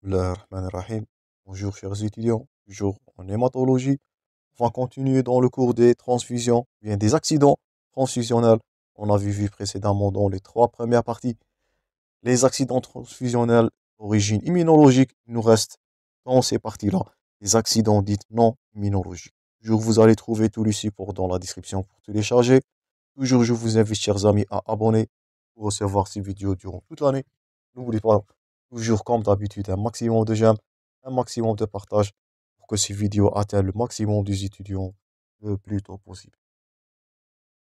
Bismillahirrahmanirrahim. Bonjour chers étudiants, toujours en hématologie. On va continuer dans le cours des transfusions, bien des accidents transfusionnels. On avait vu précédemment dans les trois premières parties les accidents transfusionnels d'origine immunologique. Il nous reste dans ces parties-là les accidents dits non immunologiques. Toujours vous allez trouver tout le support dans la description pour télécharger. Toujours je vous invite chers amis à abonner pour recevoir ces vidéos durant toute l'année. N'oubliez pas, toujours comme d'habitude, un maximum de j'aime, un maximum de partage pour que ces vidéos atteignent le maximum des étudiants le plus tôt possible.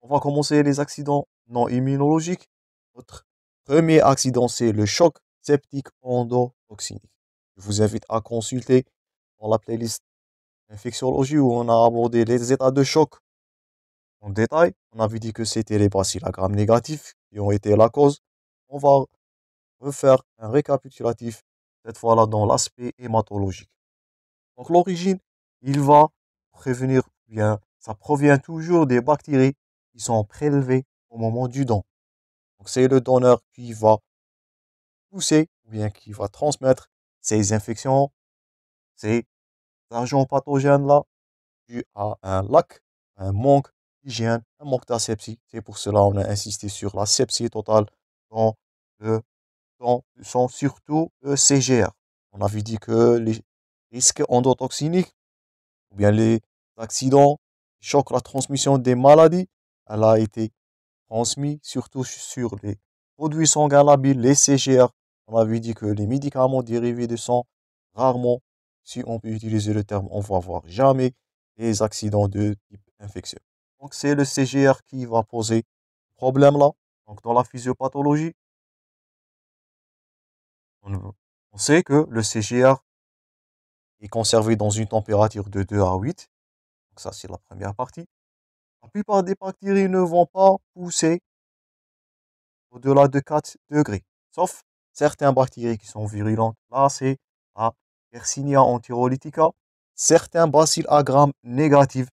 On va commencer les accidents non immunologiques. Notre premier accident, c'est le choc septique endotoxinique. Je vous invite à consulter dans la playlist infectiologie où on a abordé les états de choc en détail. On avait dit que c'était les bacilles à gram négatifs qui ont été la cause. On va refaire un récapitulatif, cette fois-là dans l'aspect hématologique. Donc l'origine, il va prévenir bien, ça provient toujours des bactéries qui sont prélevées au moment du don. Donc c'est le donneur qui va pousser ou bien qui va transmettre ces infections, ces agents pathogènes-là, dû à un lac, un manque d'hygiène, un manque d'asepsie. C'est pour cela qu'on a insisté sur la sepsie totale dans le sont surtout CGR. On avait dit que les risques endotoxiniques ou bien les accidents choquent la transmission des maladies. Elle a été transmise surtout sur les produits sanguins labiles, les CGR. On avait dit que les médicaments dérivés de sang, rarement, si on peut utiliser le terme, on va voir jamais des accidents de type infectieux. Donc c'est le CGR qui va poser problème là. Donc dans la physiopathologie, on sait que le CGR est conservé dans une température de 2 à 8. Donc ça, c'est la première partie. La plupart des bactéries ne vont pas pousser au-delà de 4 degrés, sauf certaines bactéries qui sont virulentes. Là, c'est la Yersinia enterolytica, certains bacilles à gram négatifs.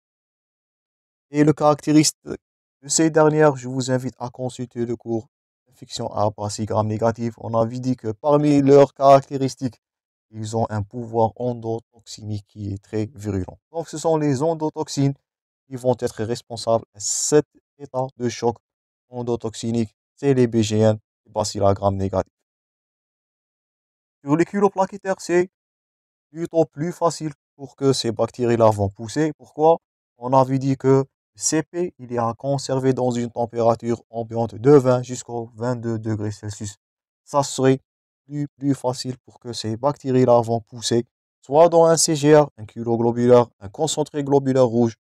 Et le caractéristique de ces dernières, je vous invite à consulter le cours infection à bacilles gram négatifs. On avait dit que parmi leurs caractéristiques, ils ont un pouvoir endotoxinique qui est très virulent. Donc, ce sont les endotoxines qui vont être responsables de cet état de choc endotoxinique. C'est les BGN, les bacilles à gram négatifs. Sur les culoplaquettaires, c'est plutôt plus facile pour que ces bactéries-là vont pousser. Pourquoi? On avait dit que le CP, il est à conserver dans une température ambiante de 20 jusqu'au 22 degrés Celsius. Ça serait plus facile pour que ces bactéries-là vont pousser, soit dans un CGR, un culoglobulaire, un concentré globulaire rouge,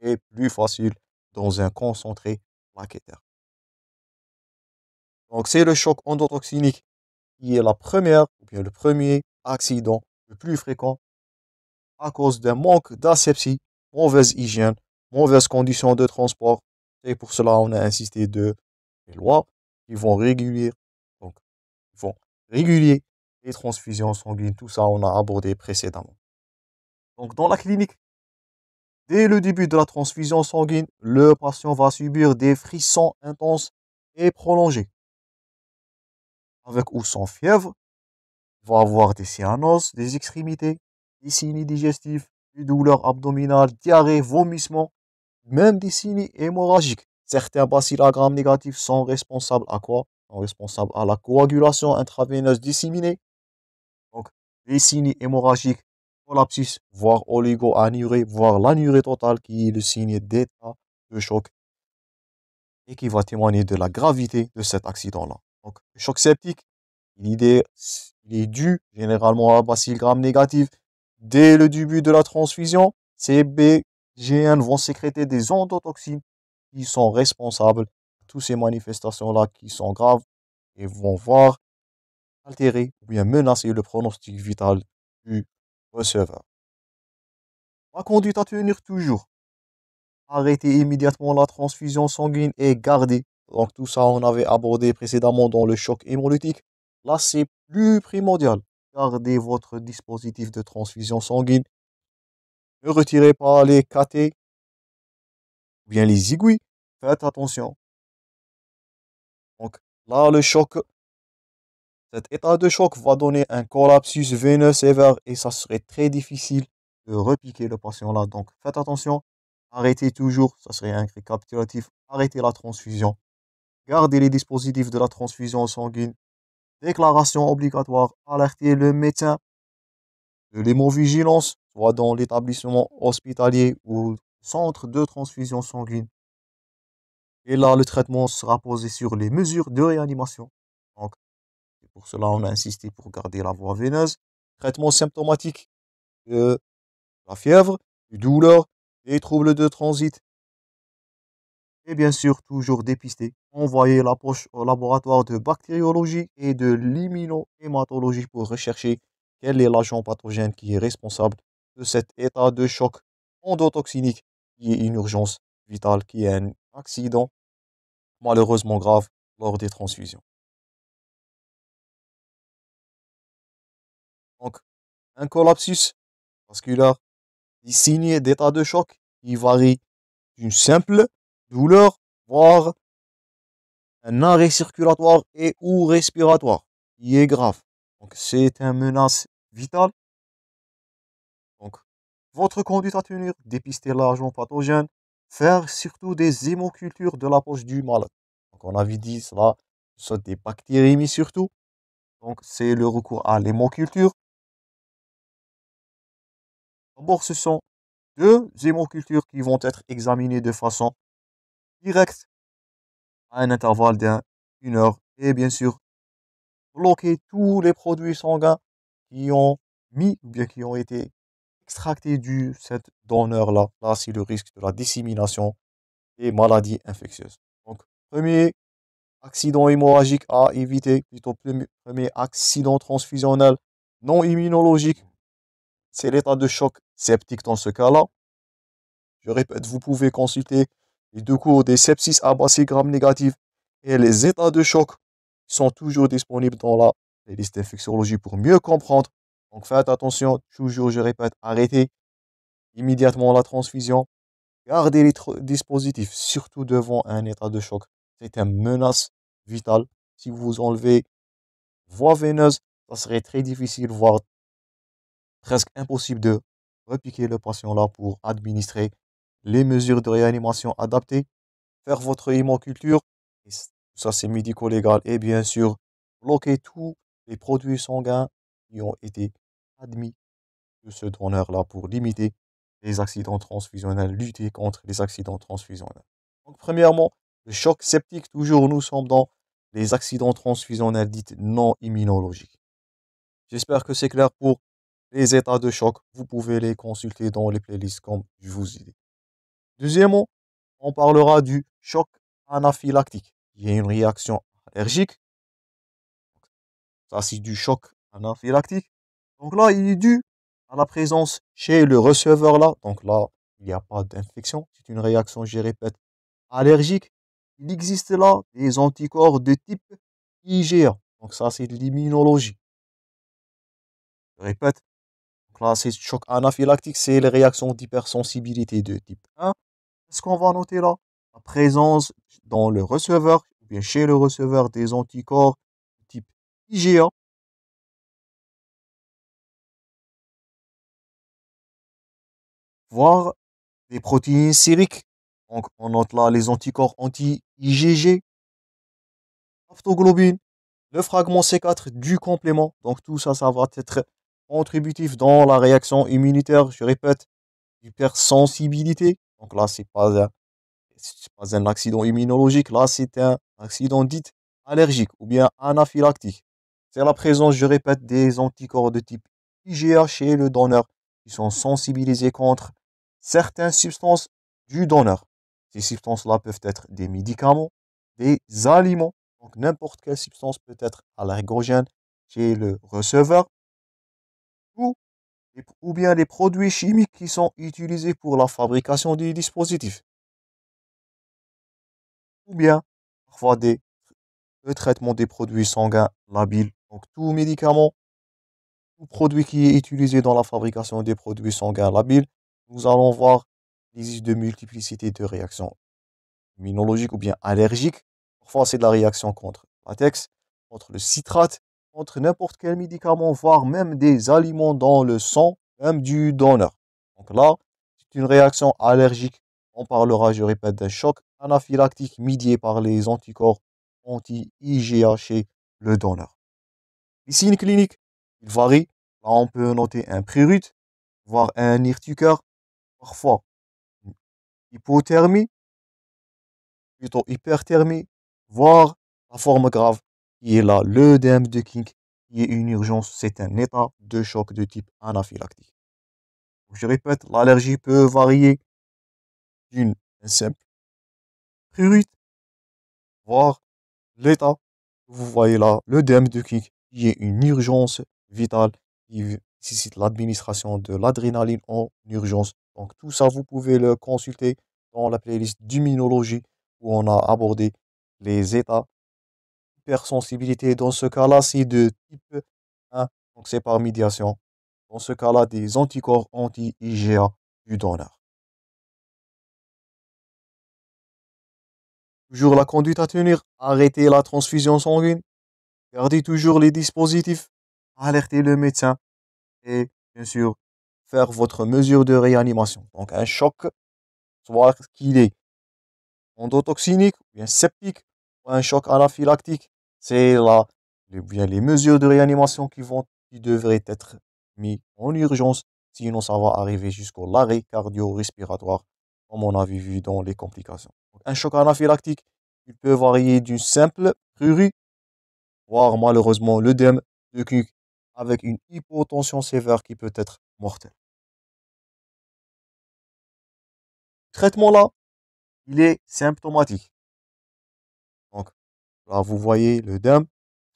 et plus facile dans un concentré plaquettaire. Donc c'est le choc endotoxinique qui est la première, ou bien le premier accident le plus fréquent à cause d'un manque d'asepsie, mauvaise hygiène, mauvaises conditions de transport. Et pour cela, on a insisté de les lois qui vont réguler, donc, qui vont réguler les transfusions sanguines. Tout ça, on a abordé précédemment. Donc, dans la clinique, dès le début de la transfusion sanguine, le patient va subir des frissons intenses et prolongés, avec ou sans fièvre. Il va avoir des cyanoses, des extrémités, des signes digestifs, des douleurs abdominales, diarrhée, vomissements, même des signes hémorragiques. Certains bacilles à gram négatifs sont responsables à quoi? Sont responsables à la coagulation intraveineuse disséminée. Donc, les signes hémorragiques, collapsus, voire oligo-anurée, voire l'anurée totale, qui est le signe d'état de choc et qui va témoigner de la gravité de cet accident-là. Donc, le choc septique, il est dû généralement à bacilles gram négatifs. Dès le début de la transfusion, ces BGN vont sécréter des endotoxines qui sont responsables de toutes ces manifestations-là qui sont graves et vont voir altérer ou bien menacer le pronostic vital du receveur. La conduite à tenir toujours. Arrêter immédiatement la transfusion sanguine et garder. Donc tout ça, on avait abordé précédemment dans le choc hémolytique. Là, c'est plus primordial. Gardez votre dispositif de transfusion sanguine. Ne retirez pas les cathéters ou bien les aiguilles. Faites attention. Donc là, le choc Cet état de choc va donner un collapsus veineux sévère et ça serait très difficile de repiquer le patient là. Donc faites attention, arrêtez toujours, ça serait un récapitulatif, arrêtez la transfusion, gardez les dispositifs de la transfusion sanguine, déclaration obligatoire, alertez le médecin de l'hémovigilance, soit dans l'établissement hospitalier ou centre de transfusion sanguine. Et là, le traitement sera posé sur les mesures de réanimation. Donc, c'est pour cela on a insisté pour garder la voie veineuse. Traitement symptomatique de la fièvre, des douleurs, des troubles de transit. Et bien sûr, toujours dépister. Envoyer la poche au laboratoire de bactériologie et de l'immunohématologie pour rechercher quel est l'agent pathogène qui est responsable de cet état de choc endotoxinique qui est une urgence vitale, qui est un accident malheureusement grave lors des transfusions. Donc, un collapsus vasculaire, est signé d'état de choc qui varie d'une simple douleur, voire un arrêt circulatoire et ou respiratoire qui est grave. Donc, c'est une menace vitale. Donc, votre conduite à tenir, dépister l'agent pathogène, faire surtout des hémocultures de la poche du malade. Donc, on avait dit cela, ce sont des bactériémies surtout. Donc, c'est le recours à l'hémoculture. D'abord, ce sont deux hémocultures qui vont être examinées de façon directe à un intervalle d'une heure. Et bien sûr, bloquer tous les produits sanguins qui ont mis ou bien qui ont été extractés du cet donneur-là. Là, c'est le risque de la dissémination des maladies infectieuses. Donc, premier accident hémorragique à éviter, plutôt premier accident transfusionnel non immunologique, c'est l'état de choc septique dans ce cas-là. Je répète, vous pouvez consulter les deux cours des sepsis à bacilles gram négatifs et les états de choc sont toujours disponibles dans la playlist d'infectiologie pour mieux comprendre. Donc faites attention, toujours je répète, arrêtez immédiatement la transfusion, gardez les dispositifs, surtout devant un état de choc. C'est une menace vitale. Si vous enlevez voie veineuse, ça serait très difficile, voire presque impossible de repiquer le patient là pour administrer les mesures de réanimation adaptées, faire votre hémoculture, et ça c'est médico-légal, et bien sûr, bloquer tous les produits sanguins qui ont été admis de ce donneur-là pour limiter les accidents transfusionnels, lutter contre les accidents transfusionnels. Donc, premièrement, le choc septique, toujours nous sommes dans les accidents transfusionnels dits non immunologiques. J'espère que c'est clair pour les états de choc. Vous pouvez les consulter dans les playlists comme je vous ai dit. Deuxièmement, on parlera du choc anaphylactique. Il y a une réaction allergique. Ça, c'est du choc anaphylactique. Donc là, il est dû à la présence chez le receveur là. Donc là, il n'y a pas d'infection. C'est une réaction, je répète, allergique. Il existe là des anticorps de type IgA. Donc ça, c'est de l'immunologie. Je répète, donc là, c'est choc anaphylactique, c'est les réactions d'hypersensibilité de type 1. Qu'est-ce qu'on va noter là? La présence dans le receveur, ou bien chez le receveur, des anticorps de type IgA. Voire des protéines sériques. Donc, on note là les anticorps anti-IgG, aptoglobine, le fragment C4 du complément. Donc, tout ça, ça va être contributif dans la réaction immunitaire. Je répète, hypersensibilité. Donc là, c'est pas un accident immunologique. Là, c'est un accident dit allergique ou bien anaphylactique. C'est la présence, je répète, des anticorps de type IgA chez le donneur qui sont sensibilisés contre certaines substances du donneur. Ces substances-là peuvent être des médicaments, des aliments, donc n'importe quelle substance peut être allergène chez le receveur, ou, ou bien les produits chimiques qui sont utilisés pour la fabrication des dispositifs, ou bien parfois le traitement des produits sanguins labiles. Donc tout médicament, tout produit qui est utilisé dans la fabrication des produits sanguins labiles, nous allons voir l'existe de multiplicité de réactions immunologiques ou bien allergiques. Parfois, c'est de la réaction contre le latex, contre le citrate, contre n'importe quel médicament, voire même des aliments dans le sang, même du donneur. Donc là, c'est une réaction allergique. On parlera, je répète, d'un choc anaphylactique médié par les anticorps anti-IgA chez le donneur. Les signes cliniques, ils varient. Là, on peut noter un prurite, voire un urticaire, parfois une hypothermie, plutôt hyperthermie, voire la forme grave, qui est là, l'œdème de King, qui est une urgence, c'est un état de choc de type anaphylactique. Je répète, l'allergie peut varier d'une simple prurite, voire l'état. Vous voyez là, l'œdème de King, qui est une urgence vitale, qui nécessite l'administration de l'adrénaline en urgence. Donc tout ça, vous pouvez le consulter dans la playlist d'immunologie où on a abordé les états d'hypersensibilité. Dans ce cas-là, c'est de type 1, donc c'est par médiation. Dans ce cas-là, des anticorps anti-IgA du donneur. Toujours la conduite à tenir, arrêtez la transfusion sanguine, gardez toujours les dispositifs, alertez le médecin et bien sûr faire votre mesure de réanimation. Donc un choc, soit qu'il est endotoxinique, ou bien septique, ou un choc anaphylactique, c'est là bien les mesures de réanimation qui devraient être mises en urgence, sinon ça va arriver jusqu'au l'arrêt cardio-respiratoire, comme on avait vu dans les complications. Donc, un choc anaphylactique, il peut varier d'une simple prurite, voire malheureusement l'œdème de Koch avec une hypotension sévère qui peut être mortelle. Le traitement là, il est symptomatique. Donc là, vous voyez l'œdème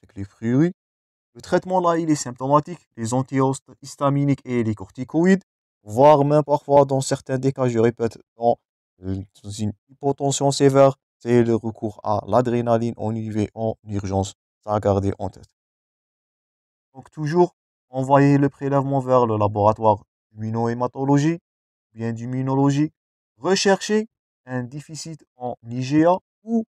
avec les prurites. Le traitement là, il est symptomatique. Les antihistaminiques et les corticoïdes, voire même parfois dans certains des cas, je répète, dans une hypotension sévère, c'est le recours à l'adrénaline en IV en urgence. Ça à garder en tête. Donc toujours envoyer le prélèvement vers le laboratoire d'immunohématologie, bien d'immunologie, rechercher un déficit en IgA ou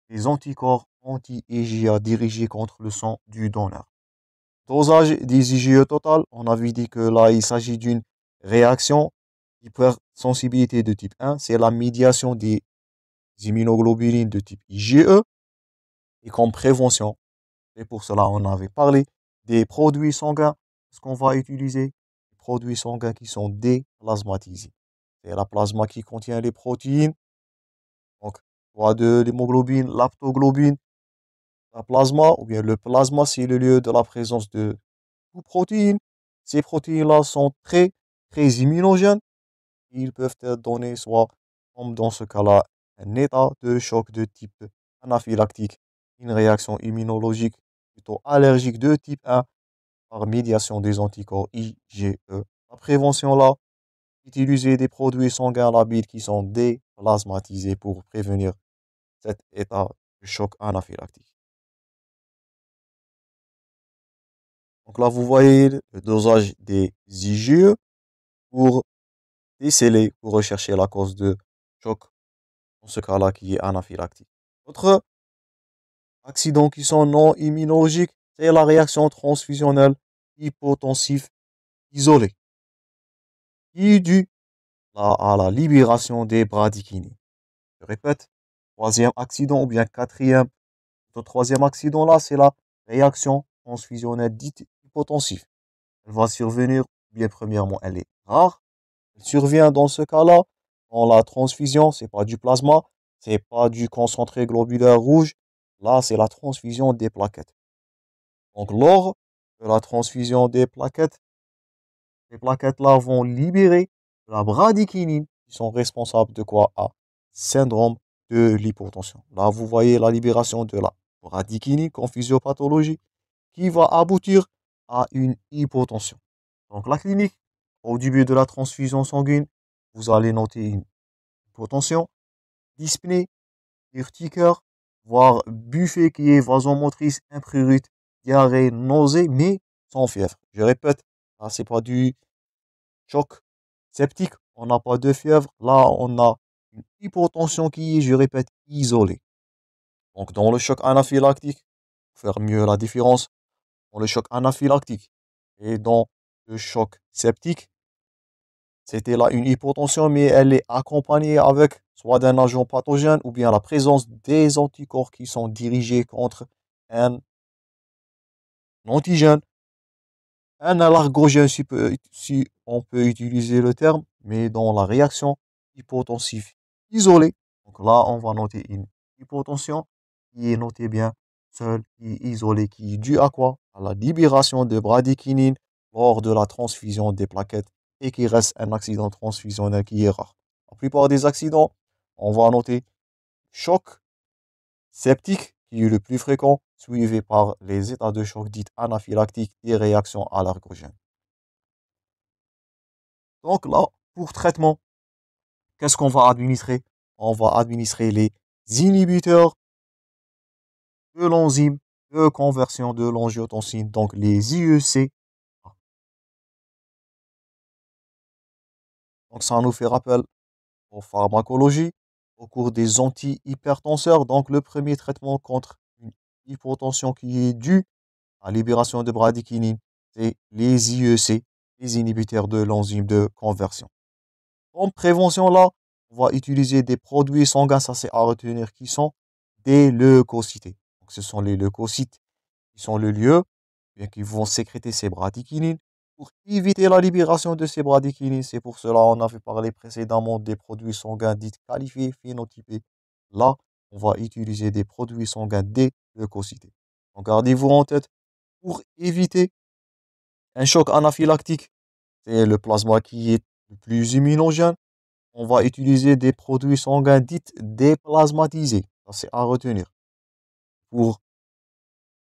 des anticorps anti-IgA dirigés contre le sang du donneur. Dosage des IgE total, on avait dit que là, il s'agit d'une réaction hypersensibilité de type 1, c'est la médiation des immunoglobulines de type IgE, et comme prévention, et pour cela, on avait parlé des produits sanguins, ce qu'on va utiliser, des produits sanguins qui sont déplasmatisés. C'est la plasma qui contient les protéines, donc soit de l'hémoglobine, l'aptoglobine, la plasma, ou bien le plasma, c'est le lieu de la présence de protéines. Ces protéines-là sont très, très immunogènes. Ils peuvent être donnés soit, comme dans ce cas-là, un état de choc de type anaphylactique, une réaction immunologique plutôt allergique de type 1 par médiation des anticorps IgE. La prévention là, utiliser des produits sanguins labiles qui sont déplasmatisés pour prévenir cet état de choc anaphylactique. Donc là, vous voyez le dosage des IgE pour déceler, pour rechercher la cause de choc, dans ce cas-là qui est anaphylactique. Autres accidents qui sont non immunologiques, c'est la réaction transfusionnelle hypotensive isolée, qui est due à la libération des bradykinines. Je répète, troisième accident ou bien quatrième, le troisième accident là, c'est la réaction transfusionnelle dite hypotensive. Elle va survenir, bien premièrement, elle est rare. Elle survient dans ce cas-là, dans la transfusion, c'est pas du plasma, c'est pas du concentré globulaire rouge. Là, c'est la transfusion des plaquettes. Donc, lors de la transfusion des plaquettes, ces plaquettes-là vont libérer la bradykinine, qui sont responsables de quoi? À syndrome de l'hypotension. Là, vous voyez la libération de la bradykinine comme physiopathologie qui va aboutir à une hypotension. Donc, la clinique, au début de la transfusion sanguine, vous allez noter une hypotension, dyspnée, urticaire, voire buffet qui est vasomotrice, imprurite, diarrhée, nausée, mais sans fièvre. Je répète, là, c'est pas du choc septique, on n'a pas de fièvre. Là, on a une hypotension qui est, je répète, isolée. Donc, dans le choc anaphylactique, pour faire mieux la différence, dans le choc anaphylactique. Et dans le choc septique, c'était là une hypotension, mais elle est accompagnée avec soit d'un agent pathogène ou bien la présence des anticorps qui sont dirigés contre un antigène, un allergogène, si on peut utiliser le terme, mais dans la réaction hypotensive isolée. Donc là, on va noter une hypotension qui est notée bien seule, qui est isolée, qui est due à quoi? À la libération de bradykinin lors de la transfusion des plaquettes et qui reste un accident transfusionnel qui est rare. La plupart des accidents, on va noter choc septique qui est le plus fréquent, suivi par les états de choc dits anaphylactiques et réactions allergogènes. Donc là, pour traitement, qu'est-ce qu'on va administrer? On va administrer les inhibiteurs de l'enzyme de conversion de l'angiotensine, donc les IEC. Donc ça nous fait rappel en pharmacologie au cours des antihypertenseurs. Donc le premier traitement contre une hypotension qui est due à la libération de bradykinin, c'est les IEC, les inhibiteurs de l'enzyme de conversion. En prévention, là, on va utiliser des produits sanguins, ça c'est à retenir, qui sont des leucocytes. Donc, ce sont les leucocytes qui sont le lieu, bien qui vont sécréter ces bradykinines pour éviter la libération de ces bradykinines. C'est pour cela on avait parlé précédemment des produits sanguins dits qualifiés, phénotypés. Là, on va utiliser des produits sanguins des leucocytes. Donc, gardez-vous en tête, pour éviter un choc anaphylactique, c'est le plasma qui est le plus immunogène. On va utiliser des produits sanguins dits déplasmatisés. Ça, c'est à retenir. Pour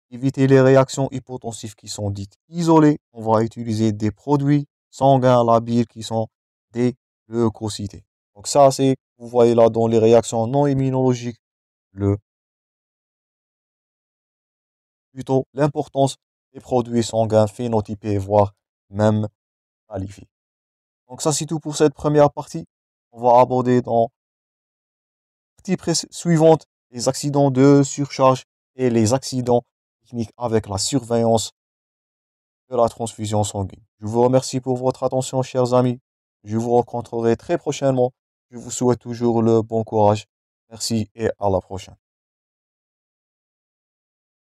éviter les réactions hypotensives qui sont dites isolées, on va utiliser des produits sanguins labiles qui sont des leucocytes. Donc ça, c'est, vous voyez là, dans les réactions non immunologiques, le, plutôt l'importance des produits sanguins phénotypés, voire même qualifiés. Donc ça, c'est tout pour cette première partie. On va aborder dans la partie suivante les accidents de surcharge et les accidents techniques avec la surveillance de la transfusion sanguine. Je vous remercie pour votre attention, chers amis. Je vous rencontrerai très prochainement. Je vous souhaite toujours le bon courage. Merci et à la prochaine.